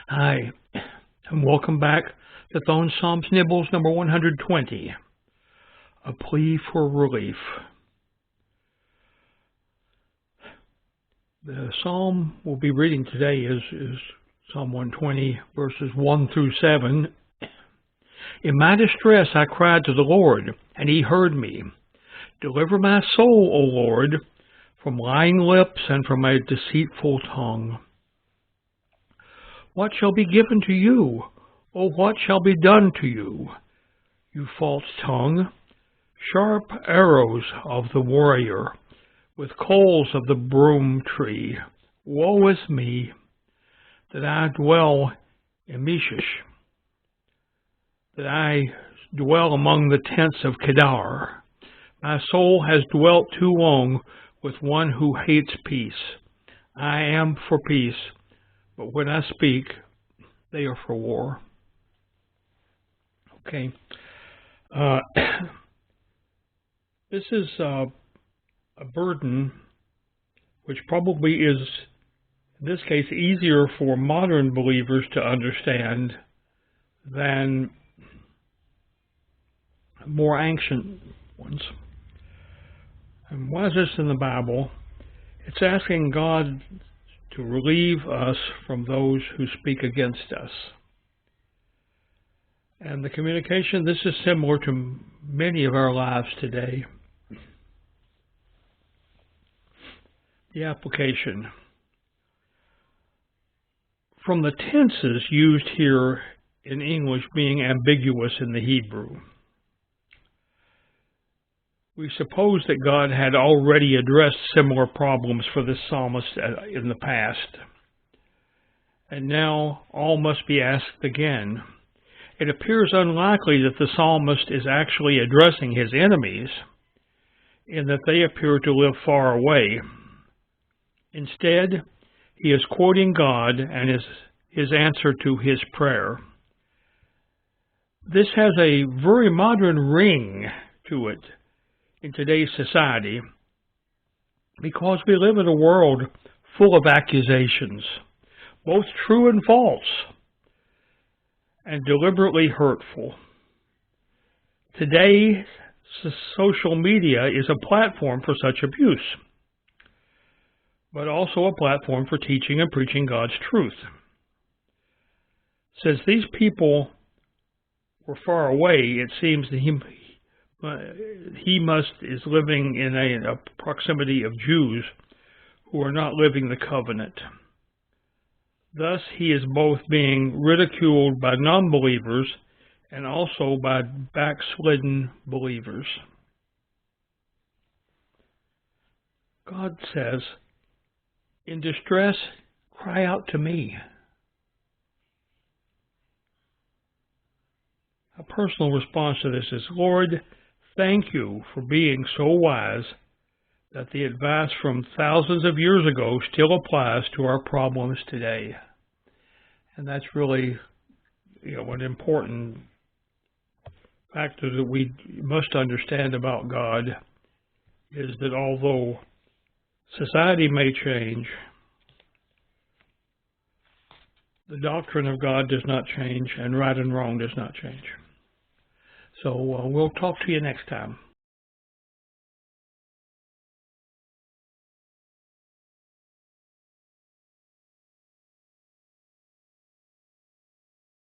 Hi, and welcome back to Thone Psalms Nibbles number 120, A Plea for Relief. The psalm we'll be reading today is Psalm 120, verses 1 through 7. In my distress I cried to the Lord, and he heard me. Deliver my soul, O Lord, from lying lips and from a deceitful tongue. What shall be given to you? Or what shall be done to you? You false tongue, sharp arrows of the warrior, with coals of the broom tree. Woe is me, that I dwell in Meshish, that I dwell among the tents of Kedar. My soul has dwelt too long with one who hates peace. I am for peace, but when I speak, they are for war. Okay. This is a burden which probably is, in this case, easier for modern believers to understand than more ancient ones. And why is this in the Bible? It's asking God to relieve us from those who speak against us. And the communication, this is similar to many of our lives today. The application. From the tenses used here in English being ambiguous in the Hebrew, we suppose that God had already addressed similar problems for this psalmist in the past. And now all must be asked again. It appears unlikely that the psalmist is actually addressing his enemies, in that they appear to live far away. Instead, he is quoting God and his answer to his prayer. This has a very modern ring to it in today's society, because we live in a world full of accusations, both true and false, and deliberately hurtful. Today, social media is a platform for such abuse, but also a platform for teaching and preaching God's truth. Since these people were far away, it seems that he is living in a proximity of Jews who are not living the covenant. Thus, he is both being ridiculed by non-believers and also by backslidden believers. God says, in distress, cry out to me. A personal response to this is, Lord, thank you for being so wise that the advice from thousands of years ago still applies to our problems today. And that's really, an important factor that we must understand about God, is that although society may change, the doctrine of God does not change, and right and wrong does not change. So we'll talk to you next time.